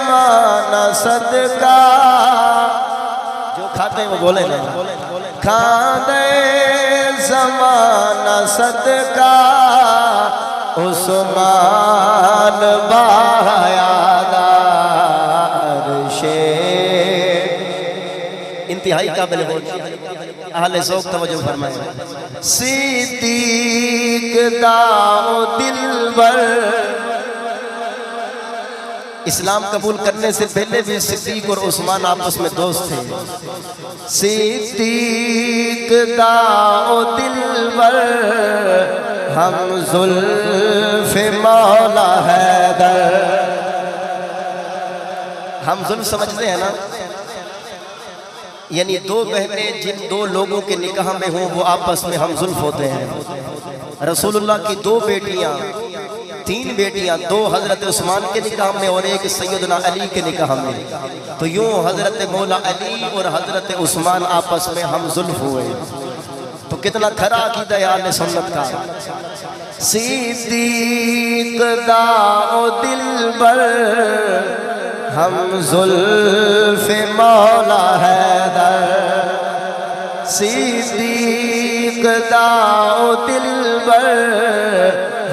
जमाना सदका, जो खाते हैं वो बोले ना, खादे जमाना सदका उस्मान बायादार शे। इंतहाई काबिल हो अहले ज़ौक़ तवज्जो फरमाएं। सिद्दीक़ दाओ दिलबर, इस्लाम कबूल करने से पहले भी सिद्दीक़ और उस्मान आपस में दोस्त थे। सिद्दीक़ दाओ दिलबर हम ज़ुल्फ़े मौला हैदर, हम ज़ुल्फ़ समझते हैं ना, यानी दो बहनें जिन दो लोगों के निकाह में हों वो आपस में हम ज़ुल्फ़ होते हैं। रसूलुल्लाह की दो बेटियां, तीन बेटियां, दो हजरत उस्मान के निकाह में और एक सैयदना अली के निकाह में, तो यूं हजरत मौला अली और हजरत उस्मान आपस में हम ज़ुल्फ़ हुए। तो कितना खरा अक़ीदा है अहले सुन्नत का। सिद्दीक़ दाओ दिलबर हम ज़ुल्फ़े मौला हैदर, सिद्दीक़ दाओ दिलबर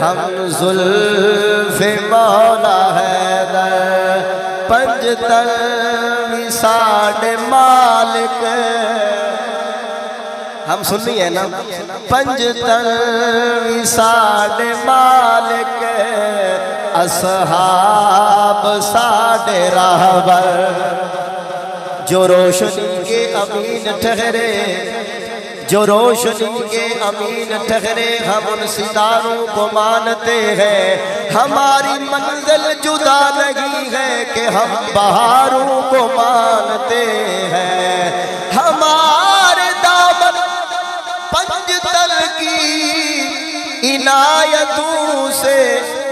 हम ज़ुल्फ़े मौला हैदर। पंजतन साढ़े मालिक, हम सुननी है ना, पंजतन साढ़े मालिक असहाब साढ़े राहबर, जो रोशनी के अमीन ठहरे, जो रोशनी के अमीन ठहरे हम उन सितारों को मानते हैं। हमारी मंजिल जुदा नहीं है कि हम बहारों को मानते हैं। हमारे दामन पंजतन की इनायतों से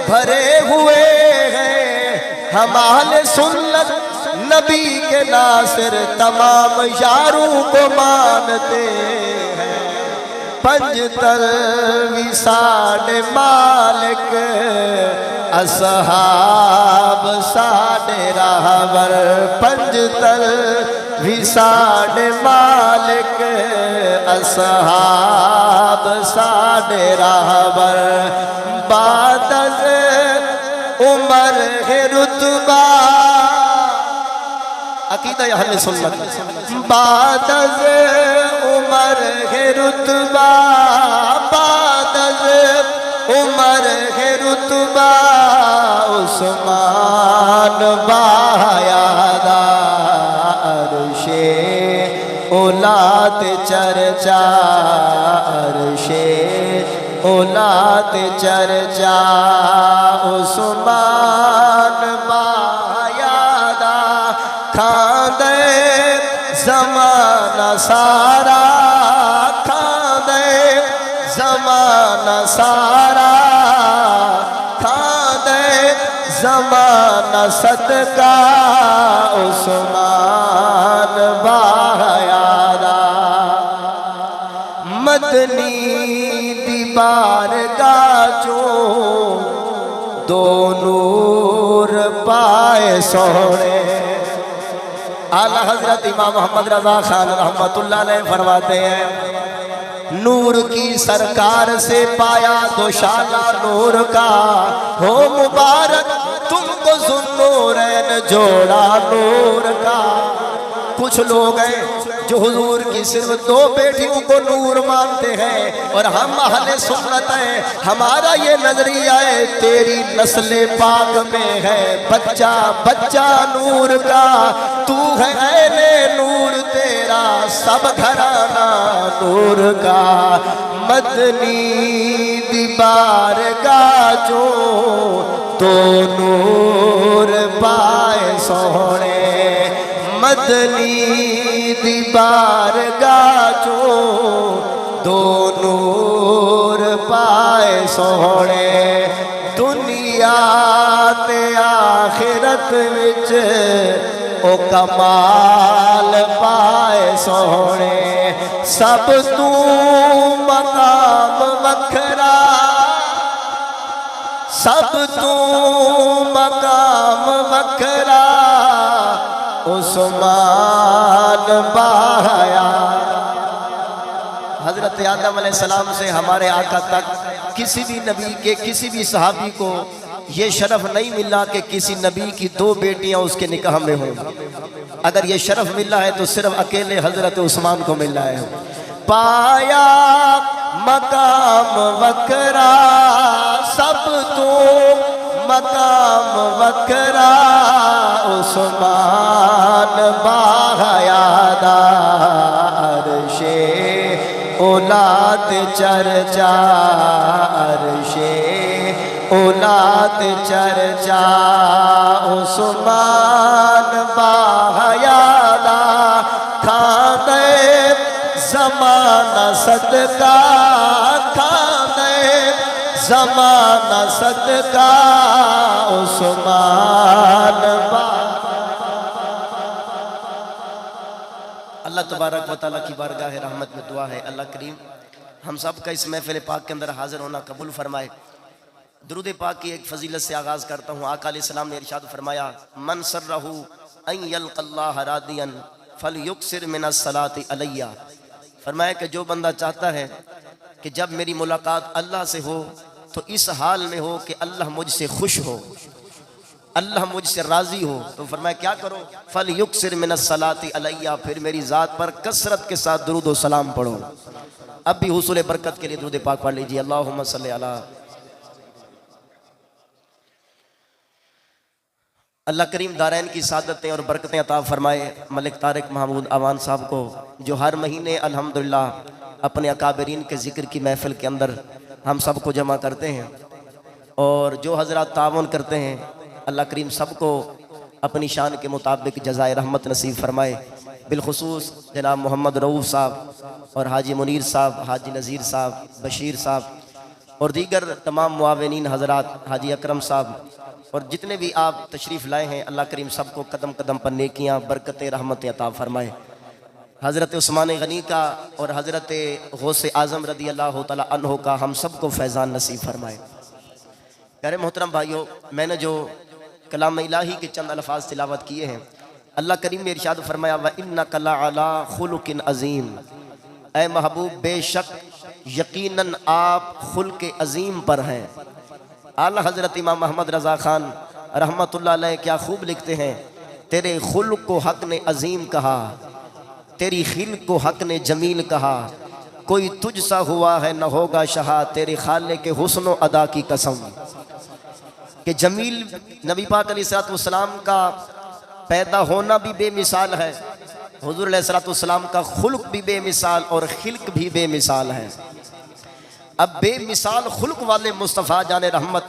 भरे हुए हैं। हम अहले सुन्नत नबी के नासिर तमाम यारों को मानते हैं। पंजतन साढ़े मालिक असहाब साढ़े राहबर, पंजतन साढ़े मालिक असहाब साढ़े राहबर। बादल उमर है रुतबा, अक़ीदा अहले सुन्नत, बादल उमर है रुतबा, बादल उमर है रुतबा उस्मान बायादार शे औलाद चर्चा, अर्शे औलाद चर्चा उस्मान बायादा। खादे ज़माना सारा, खादे ज़माना सारा, खादे ज़माना सदका उस्मान बायादा। मदनी दीवार गाचो दो नूर पाए सोने। आला हजरत इमाम मोहम्मद रज़ा खान रहमतुल्लाह अलैह फरमाते हैं, नूर की सरकार से पाया दोशाला नूर का, हो मुबारक तुमको ज़ुन्नूरैन जोड़ा नूर का। कुछ लोग हैं जो हुजूर की सिर्फ दो बेटियों को नूर मानते हैं, और हम अहले सुन्नत हैं, हमारा ये नजरिया है तेरी नस्ले पाक में है बच्चा बच्चा नूर का। तू है ऐने नूर, तेरा सब घराना नूर का। मदनी दीवार गाजो तो नूर पाए सोने, मदनी दीवार गाजो दो नूर पाए सोने। दुनिया ते आखिरत विच ओ कमाल पाए सोने। सब तू मकाम वखरा, सब तू मकाम वखरा उस्मान बाया। हजरत आदम अलैहिस्सलाम से हमारे आका तक किसी भी नबी के किसी भी सहाबी को ये शरफ नहीं मिला कि किसी नबी की दो बेटियां उसके निकाह में हों। अगर ये शरफ मिला है तो सिर्फ अकेले हजरत उस्मान को मिला है। पाया मकाम वकरा सब तो मकाम वकरा उस्मान बाहयादार शे औलाद चर्चा अर्शे औलाद चर्चा उस्मान बाहयादा खाने ज़माना सदका खाने ज़माना सदका उस्मान बा। अल्लाह तबारक व तआला की बारगाह रहमत में दुआ है अल्लाह करीम हम सब का इस महफिल पाक के अंदर हाजिर होना कबूल फरमाए। दुरूद पाक की एक फजीलत से आगाज़ करता हूँ। आका अलैहिस्सलाम ने इरशाद फरमाया मन सर्रहु अन यल्क़ल्लाह रादियन फलयुक्सिर मिनस सलाति अलैया। फरमाया कि जो बंदा चाहता है कि जब मेरी मुलाकात अल्लाह से हो तो इस हाल में हो कि अल्लाह मुझसे खुश हो, अल्लाह मुझसे राज़ी हो, तो फरमाया क्या करो फलयुक्सिर मिनस सलाति अलैया, फिर मेरी ज़ात पर कसरत के साथ दुरूद व सलाम पढ़ो। अब भी हुसूल बरकत के लिए दुरूद पाक पढ़ लीजिए। अल्लाहुम्मा सल्ली अला। अल्लाह करीम दारैन की सादतें और बरकतें अता फरमाए मलिक तारिक महमूद अवान साहब को, जो हर महीने अल्हम्दुलिल्लाह अपने अकाबरीन के ज़िक्र की महफिल के अंदर हम सबको जमा करते हैं, और जो हज़रात तावन करते हैं अल्लाह करीम सबको अपनी शान के मुताबिक जज़ाए रहमत नसीब फरमाए। बिलखुसूस जनाब मोहम्मद रऊफ़ साहब और हाजी मुनीर साहब, हाजी नज़ीर साहब, बशीर साहब और दीगर तमाम मुआविनीन हज़रात, हाजी अकरम साहब और जितने भी आप तशरीफ़ लाए हैं, अल्लाह करीम सबको कदम कदम पर नेकियां बरकतें रहमतें अता फरमाए। हज़रत उस्मान गनी का और हज़रत गौसे आज़म रदी अल्लाह तआला अन्हो का हम सबको फैज़ान नसीब फरमाए। प्यारे मोहतरम भाइयों, मैंने जो कलाम इलाही के चंद अल्फाज तिलावत किए हैं, अल्लाह करीम ने इरशाद फरमाया व इन्नका लअला खुलुकिन अज़ीम। ऐ महबूब बेशक यकीनन आप खुल्क़ अज़ीम पर हैं। आला हज़रत इमाम मोहम्मद रज़ा ख़ान रहमतुल्लाह अलैह क्या खूब लिखते हैं, तेरे खुल्क़ को हक़ ने अज़ीम कहा, तेरी खिल्क़ को हक़ ने जमील कहा, कोई तुझसा हुआ है न होगा शहा, तेरे खाले के हुस्न व अदा की कसम। कि जमील नबी पाक अलैहिस्सलाम का पैदा होना भी बेमिसाल है, हुज़ूर अलैहिस्सलाम का खुल्क़ भी बेमिसाल और खिल्क़ भी बेमिसाल है। अब बेमिसाल खुल्क़ वाले मुस्तफ़ा जाने रहमत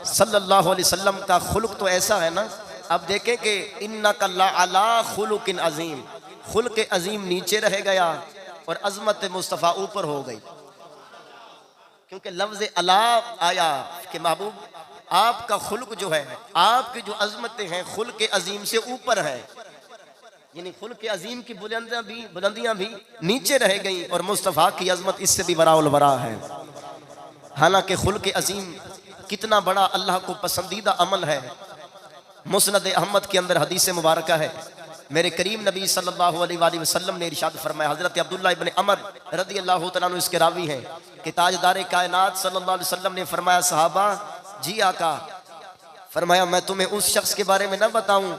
सल्लल्लाहु अलैहि वसल्लम का खुल्क़ तो ऐसा है ना। अब देखें कि इन्नका लअला खुलुकिन अज़ीम, खुल्क़ अज़ीम नीचे रह गया और अज़मत मुस्तफ़ा ऊपर हो गई, क्योंकि लफ्ज़ अला आया कि महबूब आपका खुल्क़ जो है, आपकी जो अज़मतें हैं खुल्क़ अज़ीम से ऊपर है, यानी खुल्क़ अज़ीम की बुलंदियाँ भी नीचे रह गई और मुस्तफ़ा की अज़मत इससे भी बराउल बरा है। हालांकि खुल्क़ अज़ीम कितना बड़ा अल्लाह को पसंदीदा अमल है। मुस्नद अहमद के अंदर हदीस मुबारक है, मेरे करीम नबी सल्लल्लाहु अलैहि वसल्लम ने इरशाद फरमाया, हज़रत अब्दुल्लाह इब्न अमर रज़ी अल्लाह तआला अन्हु इसके रावी हैं कि ताजदार कायनात सल्लल्लाहु अलैहि वसल्लम ने फरमाया सहाबा जी आका, फरमाया मैं तुम्हें उस शख्स के बारे में न बताऊं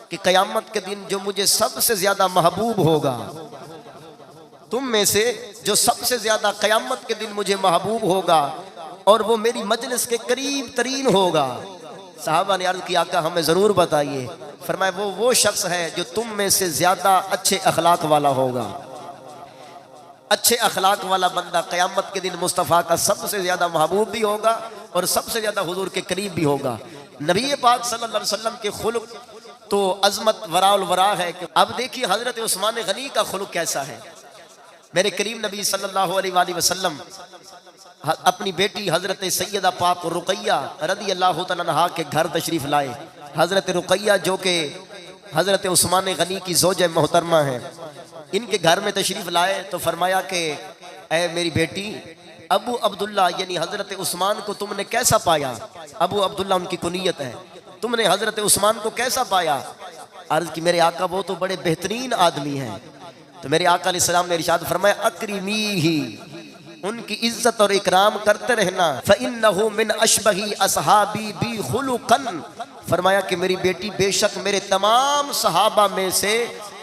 कि क़यामत के दिन जो मुझे सबसे ज़्यादा महबूब होगा, तुम में से जो सबसे ज़्यादा क़यामत के दिन मुझे महबूब होगा और वो मेरी मजलिस के करीब तरीन होगा। साहबा ने अर्ज़ की आका हमें ज़रूर बताइए। फरमाया वो शख्स है जो तुम में से ज़्यादा अच्छे अखलाक वाला होगा। अच्छे अखलाक वाला बंदा क़यामत के दिन मुस्तफ़ा का सबसे ज़्यादा महबूब भी होगा और सबसे ज़्यादा हुजूर के करीब भी होगा। नबी पाक सल्लल्लाहु अलैहि वसल्लम के खुल्क़ तो अज़मत वराउल वरा है। अब देखिए हज़रत उस्मान गनी का खुल्क़ कैसा है। मेरे करीम नबी सल्लल्लाहु अलैहि वसल्लम अपनी बेटी हज़रत सैयदा पाक रुक़ैया रज़ी अल्लाह तआला अन्हा के घर तशरीफ़ लाए। हज़रत रुक़ैया जो कि हज़रत उस्मान गनी की ज़ौज मोहतरमा है, इनके घर में तशरीफ़ लाए तो फरमाया कि ऐ मेरी बेटी, अबू अब्दुल्ला यानी हजरत उस्मान को तुमने कैसा पाया? अबू अब्दुल्ला उनकी कुनियत है। तुमने हजरत उस्मान को कैसा पाया? अर्ज की मेरे आका वो तो बड़े बेहतरीन आदमी हैं। तो मेरे आका अलैहिस्सलाम ने इरशाद फरमाया अकरीमी ही, उनकी इज्जत और इकराम करते रहना। फ़इन्नहु मिन अशबही असहाबी बी खुलुकन, फरमाया कि मेरी बेटी बेशक मेरे तमाम सहाबा में से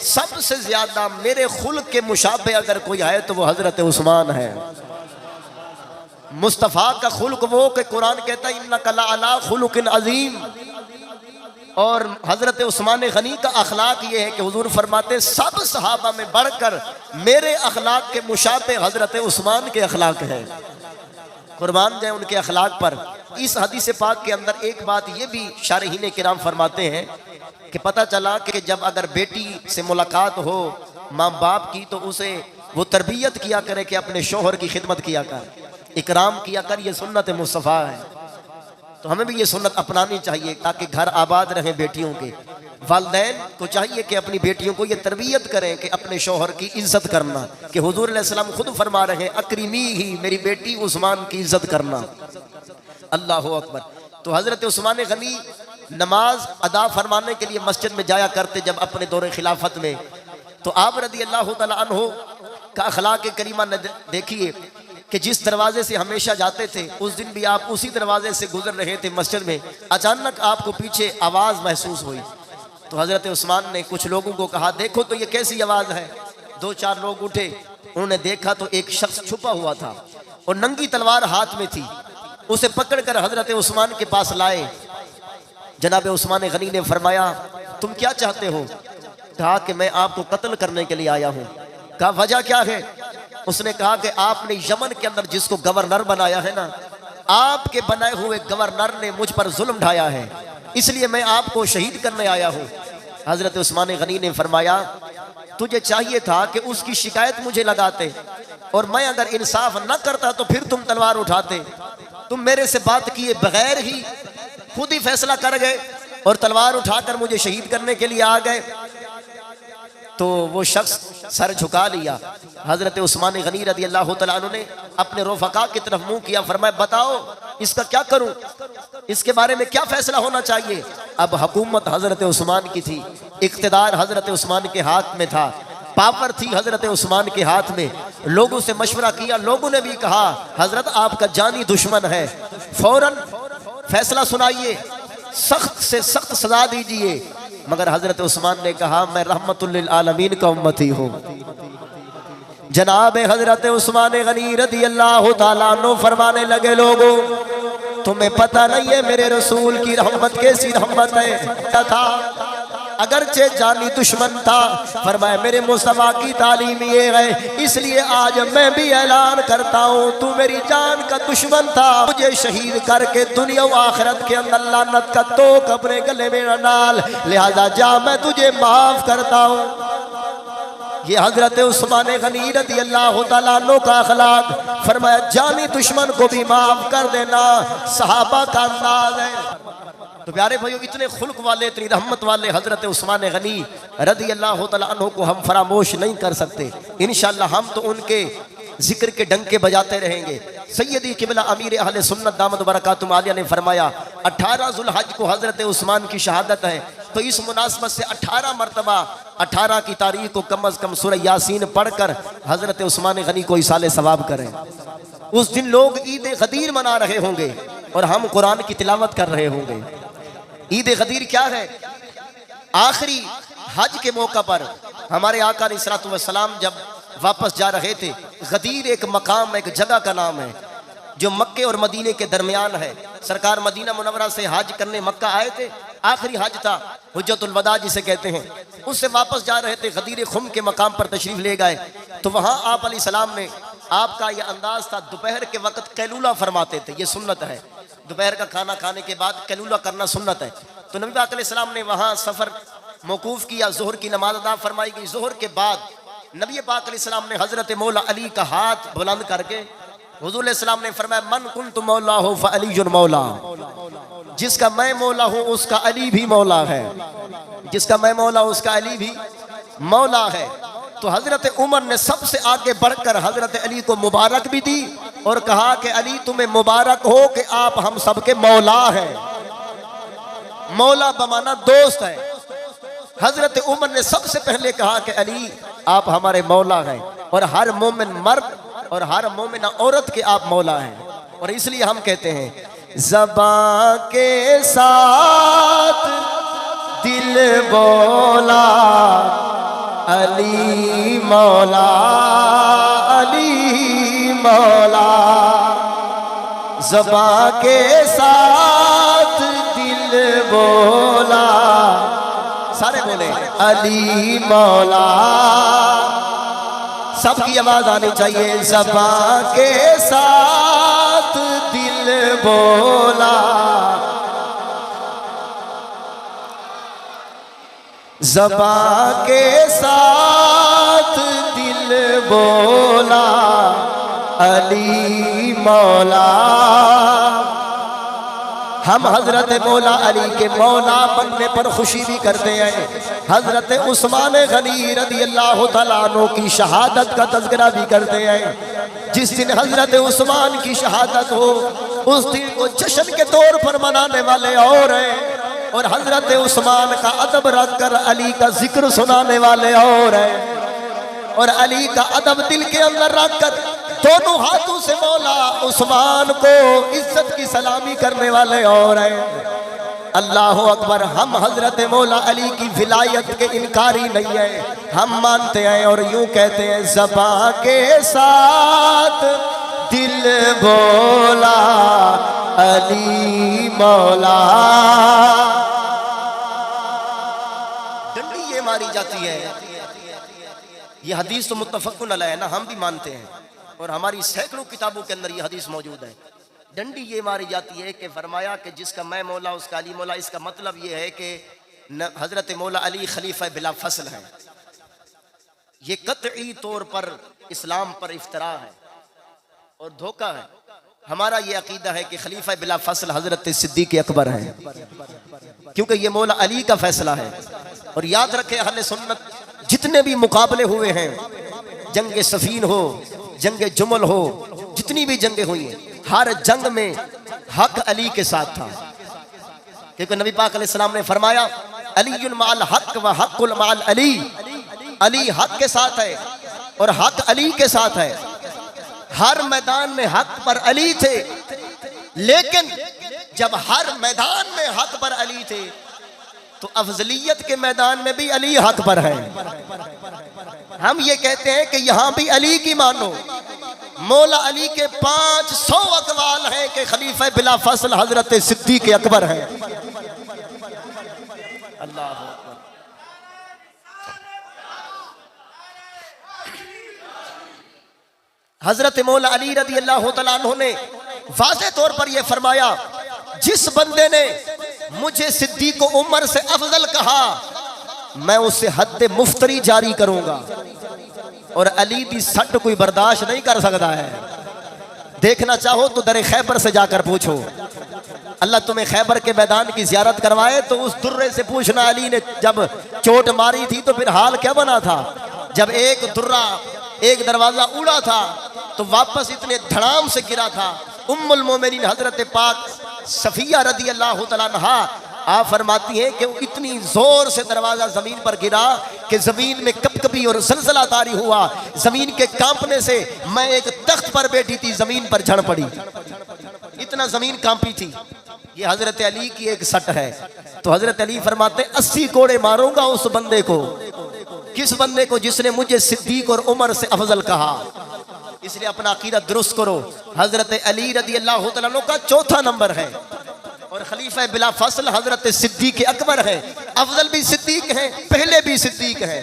सबसे ज्यादा मेरे खुल्क के मुशाबे अगर कोई है तो वो हजरत उस्मान है। मुस्तफ़ा का खुल्क वो कि कुरान कहता है इन्नका लअला खुलुकिन अज़ीम, और हजरत उस्मान गनी का अखलाक ये है कि हुजूर फरमाते सब सहाबा में बढ़कर मेरे अखलाक के मुशाबे हजरत उस्मान के अखलाक है। कुर्बान जाए उनके अखलाक पर। इस हदीस पाक के अंदर एक बात ये भी शारहीन किराम फरमाते हैं कि पता चला कि जब अगर बेटी से मुलाकात हो माँ बाप की तो उसे वो तरबियत किया करे कि अपने शोहर की खिदमत किया कर, इकराम किया कर, ये सुन्नत मुस्तफ़ा है। तो हमें भी ये सुन्नत अपनानी चाहिए ताकि घर आबाद रहे बेटियों के। वालिदैन को चाहिए कि अपनी बेटियों को ये तरबियत करें कि अपने शौहर की इज्जत करना, कि हुजूर अलैहि सलाम खुद फरमा रहे हैं अकरीमी ही, मेरी बेटी उस्मान की इज्जत करना। अल्लाहु अकबर। तो हजरत उस्मान गनी नमाज अदा फरमाने के लिए मस्जिद में जाया करते जब अपने दौरे खिलाफत में। तो आप रदी अल्लाह तआला अन्हु का अखलाक करीमा देखिए कि जिस दरवाजे से हमेशा जाते थे उस दिन भी आप उसी दरवाजे से गुजर रहे थे मस्जिद में, अचानक आपको पीछे आवाज़ महसूस हुई। तो हज़रत उस्मान ने कुछ लोगों को कहा देखो तो ये कैसी आवाज़ है। दो चार लोग उठे, उन्होंने देखा तो एक शख्स छुपा हुआ था और नंगी तलवार हाथ में थी। उसे पकड़कर हज़रत उस्मान के पास लाए। जनाब उस्मान गनी ने फरमाया तुम क्या चाहते हो? कहा कि मैं आपको कत्ल करने के लिए आया हूँ। कहा वजह क्या है? उसने कहा कि आपने यमन के अंदर जिसको गवर्नर बनाया है ना, आपके बनाए हुए गवर्नर ने मुझ पर जुल्म ढाया है, इसलिए मैं आपको शहीद करने आया हूँ। हजरत उस्मान गनी ने फरमाया तुझे चाहिए था कि उसकी शिकायत मुझे लगाते और मैं अगर इंसाफ न करता तो फिर तुम तलवार उठाते। तुम मेरे से बात किए बगैर ही खुद ही फैसला कर गए और तलवार उठाकर मुझे शहीद करने के लिए आ गए। तो वो शख्स सर झुका लिया। हजरत उस्मान गनी रदी अल्लाह तआला अन्हु ने अपने रफ़क़ा की तरफ मुंह किया, फरमाया बताओ इसका क्या करूं, इसके बारे में क्या फैसला होना चाहिए। अब हुकूमत हजरत उस्मान की थी, इक़्तिदार हजरत उस्मान के हाथ में था, पावर थी हजरत उस्मान के हाथ में। लोगों से मशवरा किया, लोगों ने भी कहा हजरत आपका जानी दुश्मन है, फौरन फैसला सुनाइए, सख्त से सख्त सजा दीजिए। मगर हजरत उस्मान ने कहा मैं रहमतुल लिल आलमीन का उम्मती हूँ। जनाब हजरत उस्मान गनी रदी अल्लाह तआला अन्हु फरमाने लगे लोगों तुम्हें पता नहीं है मेरे रसूल की रहमत कैसी रहमत है। था अगरचे जानी दुश्मन था, फरमाया मेरे मुस्तफा की तालीम ये है, इसलिए आज मैं भी ऐलान करता हूँ तू मेरी जान का दुश्मन था, मुझे शहीद करके दुनिया व आखिरत के अंदर लानत का तोक अपने गले में डाल, लिहाजा जा मैं तुझे माफ करता हूँ। ये हजरत उस्मान गनी रज़ी अल्लाह तआला अन्हु का अखलाक, फरमाया जानी दुश्मन को भी माफ कर देना सहाबा का अंदाज है। तो प्यारे भाइयों इतने खुल्क वाले, इतनी रहमत वाले हजरत उस्मान गनी रज़ी अल्लाह तआला अन्हु को हम फरामोश नहीं कर सकते। इंशाअल्लाह हम तो उनके जिक्र के डंके बजाते रहेंगे। सैयदी किबला अमीर अहले सुन्नत दामद बरकातुहु आलिया ने फरमाया 18 ज़ुल्हज को हजरत उस्मान की शहादत है, तो इस मुनासबत से 18 मरतबा 18 की तारीख को कम अज़ कम सूरह यासीन पढ़कर हजरत उस्मान गनी को इसाले सवाब करें। उस दिन लोग ईद गदीर मना रहे होंगे और हम कुरान की तिलावत कर रहे होंगे। ईद गदीर क्या है? आखिरी हज के मौका पर हमारे आका अलैहिस्सलातु वस्सलाम जब वापस जा रहे थे, गदीर एक मकाम, एक जगह का नाम है जो मक्के और मदीने के दरमियान है। सरकार मदीना मुनव्वरा से हज करने मक्का आए थे, आखिरी हज था, हुज्जतुल वदा जिसे कहते हैं, उससे वापस जा रहे थे, गदीर खुम के मकाम पर तशरीफ ले गए। तो वहाँ आप अलैहिस्सलाम ने, आपका ये अंदाज था, दोपहर के वक्त कैलूला फरमाते थे, ये सुन्नत है, दोपहर का खाना खाने के बाद कैलूला करना सुन्नत है। तो नबी पाक अलैहिस्सलाम ने वहाँ सफ़र मौकूफ़ किया, ज़ोहर की नमाज अदा फरमाई गई। ज़ोहर के बाद नबी पाक अलैहिस्सलाम ने हज़रत मौला अली का हाथ बुलंद करके हुज़ूर अलैहिस्सलाम ने फरमाया मन कुन्तु मौला हो फ़अलीयुन मौला, जिसका मैं मौला हूँ उसका अली भी मौला है, जिसका मैं मौला उसका अली भी मौला है। तो हजरत उमर ने सबसे आगे बढ़कर हजरत अली को मुबारक भी दी और कहा कि अली तुम्हें मुबारक हो कि आप हम सबके मौला हैं। मौला बमाना दोस्त है। हजरत उमर ने सबसे पहले कहा कि अली आप हमारे मौला हैं और हर मोमिन मर्द और हर मोमिना औरत के आप मौला हैं। और इसलिए हम कहते हैं ज़बां के साथ दिल बोला अली मौला, अली मौला। ज़बां के साथ दिल बोला, सारे बोले अली मौला। सबकी आवाज आनी चाहिए। ज़बां के साथ दिल बोला, ज़बां के साथ दिल बोला अली मौला। हम हजरत मौला अली के मौला बनने पर खुशी भी करते हैं। हजरत उस्मान गनी रज़ी अल्लाह तआला अन्हु की शहादत का तज़किरा भी करते हैं। जिस दिन हजरत उस्मान की शहादत हो उस दिन को जश्न के तौर पर मनाने वाले और हैं, और हजरत उस्मान का अदब रखकर अली का जिक्र सुनाने वाले और हैं, और अली का अदब दिल के अंदर रखकर दोनों हाथों से मौला उस्मान को इज्जत की सलामी करने वाले और हैं। अल्लाह अकबर। हम हजरत मौला अली की विलायत के इनकारी नहीं है, हम मानते हैं और यूं कहते हैं ज़बां के साथ दिल बोला अली मौला। डंडी ये मारी जाती है, ये हदीस तो मुत्तफ़क़ुन अलैह है ना, हम भी मानते हैं और हमारी सैकड़ों किताबों के अंदर ये हदीस मौजूद है। डंडी ये मारी जाती है कि फरमाया कि जिसका मैं मौला उसका अली मौला। इसका मतलब ये है कि हजरत मौला अली खलीफा बिला फसल है। ये कतई तौर पर इस्लाम पर इफ्तरा है और धोखा है। हमारा ये अकीदा है कि खलीफा बिला फसल हजरत सिद्दीक़ अकबर है, क्योंकि ये मौला अली का फैसला है। और याद रखें अहले सुन्नत जितने भी मुकाबले हुए हैं, जंग सफीन हो, जंग जुमल हो, जितनी भी जंगें हुई हैं, हर जंग में हक अली के साथ था। क्योंकि नबी पाक अलैहिस्सलाम ने फरमाया अलीयुन माल हक व हक़ुल माल अली। अली हक के साथ है और हक अली के साथ है। हर मैदान में हक पर अली थे, लेकिन जब हर मैदान में हक पर अली थे तो अफजलियत के मैदान में भी अली हक पर है। हम ये कहते हैं कि यहां भी अली की मानो। मौला अली के 500 अकवाल हैं कि खलीफा बिला फसल हजरत सिद्दीक़ अकबर है। अल्लाह अकबर। हजरत मौला अली रज़ी अल्लाह तआला अन्हु ने वाज़ेह तौर पर यह फरमाया, जिस बंदे ने मुझे सिद्दीक़ उमर से अफजल कहा मैं उससे हद मुफ्तरी जारी करूंगा। और अली दी सट कोई बर्दाश्त नहीं कर सकता है। देखना चाहो तो दरे खैबर से जाकर पूछो। अल्लाह तुम्हें खैबर के मैदान की ज़ियारत करवाए तो उस दुर्रे से पूछना अली ने जब चोट मारी थी तो फिर हाल क्या बना था। जब एक दुर्रा एक दरवाजा उड़ा था तो वापस इतने धड़ाम से गिरा था। उम्मुल मोमिनीन हजरत पाक सफिया रज़ी अल्लाह तआला अन्हा आप फरमाती हैं कि इतनी जोर से दरवाजा जमीन पर गिरा कि जमीन में कपकपी और जलजला तारी हुआ। जमीन के कांपने से मैं एक तख्त पर बैठी थी, जमीन पर झड़ पड़ी, इतना जमीन कांपी थी। ये हजरत अली की एक सट है। तो हजरत अली फरमाते 80 कोड़े मारूंगा उस बंदे को। किस बंदे को? जिसने मुझे सिद्दीक और उमर से अफजल कहा। इसलिए अपना अकीदा दुरुस्त करो। हजरत अली रज़ी अल्लाह तआला अन्हु का चौथा नंबर है और खलीफा बिला फसल हजरत सिद्दीक अकबर है। अफजल भी सिद्दीक है, पहले भी सिद्दीक है।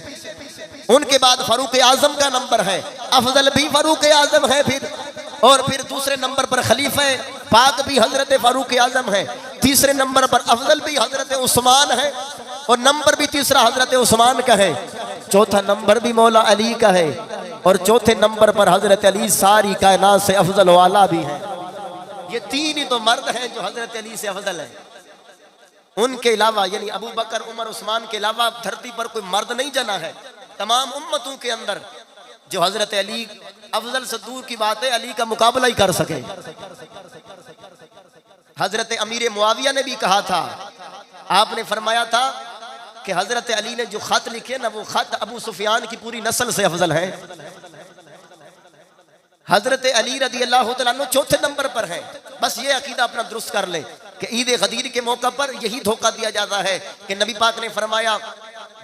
उनके बाद फारूक आजम का नंबर है, अफजल भी फारूक आजम है। फिर दूसरे नंबर पर खलीफा पाक भी हजरत फारूक आजम है। तीसरे नंबर पर अफजल भी हजरत उस्मान है और नंबर भी तीसरा हजरत उस्मान का है। चौथा नंबर भी मौला अली का है और चौथे नंबर पर हजरत अली सारी कायनात से अफजल वाला भी है। ये तीन ही तो मर्द हैं जो हजरत अली से अफजल है। उनके अलावा यानी अबू बकर, उमर, उस्मान के अलावा धरती पर कोई मर्द नहीं जना है। तमाम उम्मतों के अंदर जो हजरत अली अफजल से दूर की बात है, अली का मुकाबला ही कर सके। हजरत अमीर मुआविया ने भी कहा था, आपने फरमाया था कि हजरत अली ने जो खत लिखे ना, वो खत अबू सुफियान की पूरी नस्ल से अफजल है। हजरत अली रदी अल्लाह तआला अन्हु चौथे नंबर पर है। बस ये अकीदा अपना दुरुस्त कर ले कि ईद गदीर के मौका पर यही धोखा दिया जाता है कि नबी पाक ने फरमाया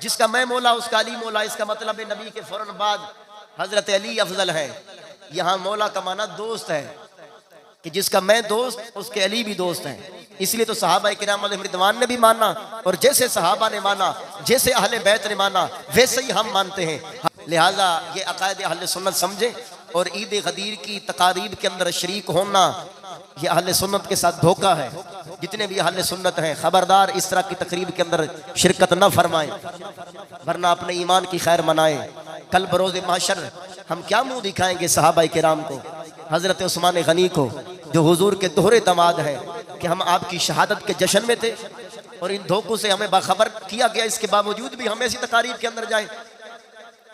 जिसका मैं मौला उसका अली मौला। इसका मतलब है नबी के फौरन बाद हजरत अली अफजल है। यहाँ मौला का माना दोस्त है कि जिसका मैं दोस्त उसके अली भी दोस्त हैं। इसलिए तो सहाबा किराम अलैहिम रिदवान ने भी माना, और जैसे सहाबा ने माना, जैसे अहले बैत ने माना, वैसे ही हम मानते हैं। लिहाजा ये अकायद अहले सुन्नत समझे, और ईद गदीर की तकारीब के अंदर शरीक होना ये अहले सुन्नत के साथ धोखा है। जितने भी अहले सुन्नत हैं खबरदार इस तरह की तकरीब के अंदर शिरकत न फरमाएं, वरना अपने ईमान की खैर मनाएं। कल बरोज़ महशर हम क्या मुंह दिखाएंगे सहाबा किराम को, हजरत उस्मान गनी को जो हुजूर के दोहरे दमाद हैं कि हम आपकी शहादत के जश्न में थे, और इन धोखों से हमें बाखबर किया गया। इसके बावजूद भी हम ऐसी तकारीब के अंदर जाएं।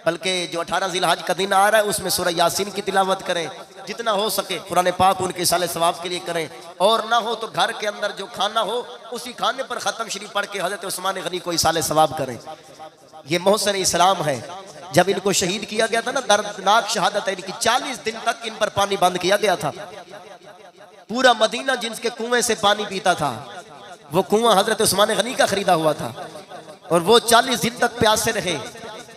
बल्कि जो 18 ज़िलहज का दिन आ रहा है उसमें सूरह यासीन की तिलावत करें, जितना हो सके कुरान पाक उनके साले सवाब के लिए करें, और ना हो तो घर के अंदर जो खाना हो उसी खाने पर ख़त्म शरीफ पढ़ के हज़रत उस्मान गनी को इसाले सवाब करें। ये मोहसन इस्लाम है। जब इनको शहीद किया गया था ना, दर्दनाक शहादत है इनकी, 40 दिन तक इन पर पानी बंद किया गया था। पूरा मदीना जिनके कुएं से पानी पीता था, वो कुआं हज़रत उस्मान गनी का खरीदा हुआ था, और वो 40 दिन तक प्यासे रहे।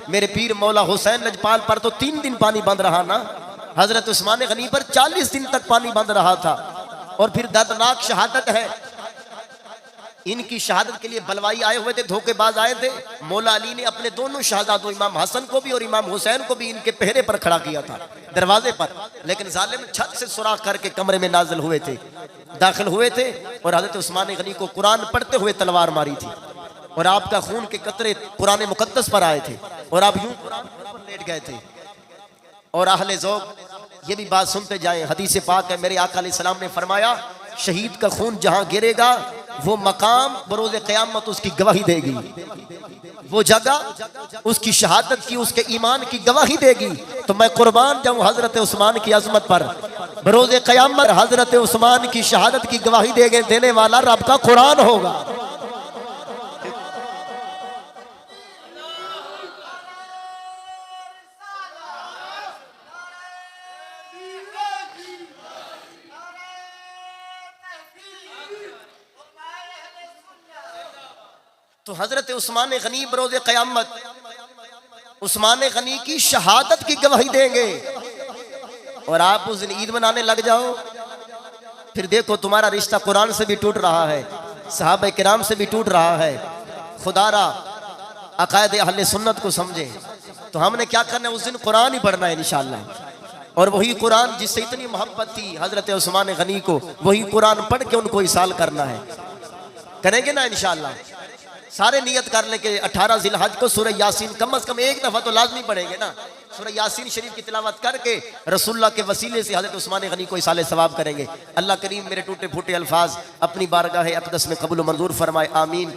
मेरे पीर मौला हुसैन लजपाल पर तो 3 दिन पानी बंद रहा ना, हजरत उस्मान गनी पर 40 दिन तक पानी बंद रहा था। और फिर दर्दनाक शहादत है। इनकी शहादत के लिए बलवाई आए हुए थे, धोखेबाज आए थे। मौला अली ने अपने दोनों शहजादों इमाम हसन को भी और इमाम हुसैन को भी इनके पहरे पर खड़ा किया था, दरवाजे पर। लेकिन जालिम छत से सुराख करके कमरे में नाजिल हुए थे, दाखिल हुए थे, और हजरत उस्मान गनी को कुरान पढ़ते हुए तलवार मारी थी, और आपका खून के कतरे कुरान मुकद्दस पर आए थे, और आप यूं कुरान पर लेट गए थे। और अहले ज़ौक़ ये भी बात सुनते जाएं, हदीस पाक है, मेरे आका अलैहिस्सलाम ने फरमाया शहीद का खून जहां गिरेगा वो मकाम बरोज़ क़यामत उसकी गवाही देगी, वो जगह उसकी शहादत की, उसके ईमान की गवाही देगी। तो मैं कुर्बान जाऊं हजरत उस्मान की अजमत पर। बरोज़ क़यामत हजरत उस्मान की शहादत की गवाही देने वाला रब का कुरान होगा। तो हजरत उस्मान गनी बरोज़ क़यामत उस्मान गनी की शहादत की गवाही देंगे, और आप उस दिन ईद मनाने लग जाओ, फिर देखो तुम्हारा रिश्ता कुरान से भी टूट रहा है, सहाबा किराम से भी टूट रहा है। खुदारा अकायद अहले सुन्नत को समझे। तो हमने क्या करना है, उस दिन कुरान ही पढ़ना है इंशाअल्लाह, और वही कुरान जिससे इतनी मोहब्बत थी हजरत उस्मान गनी को, वही कुरान पढ़ के उनको इसाल करना है। करेंगे ना इंशाअल्लाह। सारे नियत कर ले के 18 ज़िलहज को सूरह यासीन कम से कम एक दफ़ा तो लाजमी पढ़ेंगे ना। सूरह यासीन शरीफ की तिलावत करके रसूलुल्लाह के वसीले से हज़रत उस्मान गनी को इसाले सवाब करेंगे। अल्लाह करीम मेरे टूटे फूटे अल्फाज अपनी बारगाह अक़दस में कबूल मंजूर फरमाए, आमीन।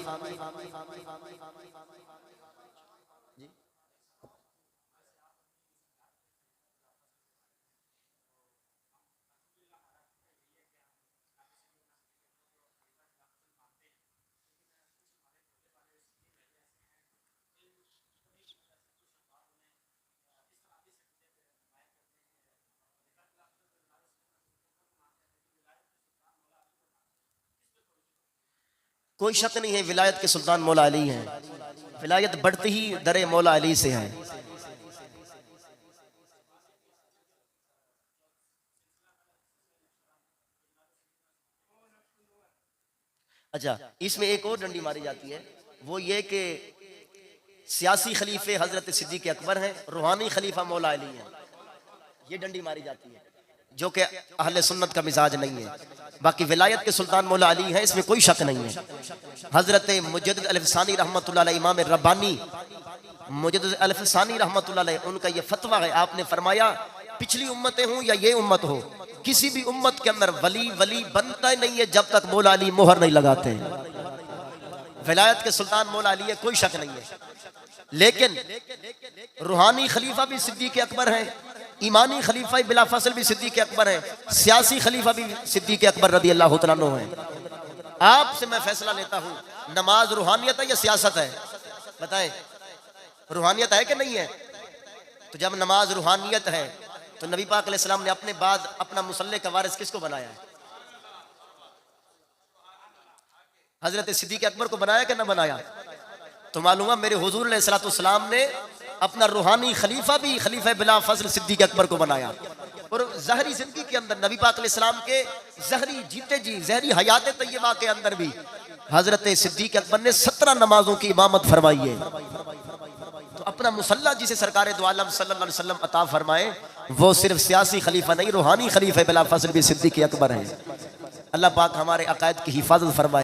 कोई शक नहीं है विलायत के सुल्तान मौला अली हैं। विलायत बढ़ती ही दरे मौला अली से है। अच्छा, इसमें एक और डंडी मारी जाती है, वो ये कि सियासी खलीफे हजरत सिद्दीक़ अकबर हैं, रूहानी खलीफा मौला अली हैं। ये डंडी मारी जाती है जो कि अहले सुन्नत का मिजाज नहीं है। बाकी विलायत के सुल्तान मौला अली है, इसमें कोई शक नहीं है। हजरत मुजद्दिद अल-फ़सानी रहमतुल्लाह अलैह, इमाम रब्बानी मुजद्दिद अल-फ़सानी रहमतुल्लाह अलैह, उनका ये फतवा है। आपने फरमाया पिछली उम्मतें हों या ये उम्मत हो, किसी भी उम्मत के अंदर वली बनता ही नहीं है जब तक मौला अली मोहर नहीं लगाते। विलायत के सुल्तान मौला अली है, कोई शक नहीं है, लेकिन रूहानी खलीफा भी सिद्दीक अकबर है, ईमानी खलीफा बिला फसल भी सिद्दीक अकबर है, सियासी खलीफा भी सिद्दीक अकबर रदी अल्लाह तआला अन्हु है। आपसे मैं फैसला लेता हूँ, नमाज रूहानियत है या सियासत है? बताएं, रूहानियत है कि नहीं है? तो जब नमाज रूहानियत है तो नबी पाक अलैहिस्सलाम ने अपने बाद अपना मुसल्ले का वारिस किसको बनाया है? हजरत सिद्दीक अकबर को बनाया कि ना बनाया? तो मालूम है मेरे हुजूर अलैहिस्सलाम ने अपना रूहानी खलीफा भी खलीफा बिला फजल सिद्दीक अकबर को बनाया। और ज़हरी जिंदगी के अंदर नबी पाक अलैहिस्सलाम के ज़हरी जीते जी ज़हरी हयात तय्यबा के अंदर भी हजरत सिद्दीक अकबर ने 17 नमाजों की इमामत फरमाई है। तो अपना मुसल्ला जिसे सरकार दो आलम सल्लल्लाहु अलैहि वसल्लम अता फरमाए, वो सिर्फ सियासी खलीफा नहीं, रूहानी खलीफा बिला फजल भी सिद्दीक अकबर है। अल्लाह पाक हमारे अकायद की हिफाजत फरमाए।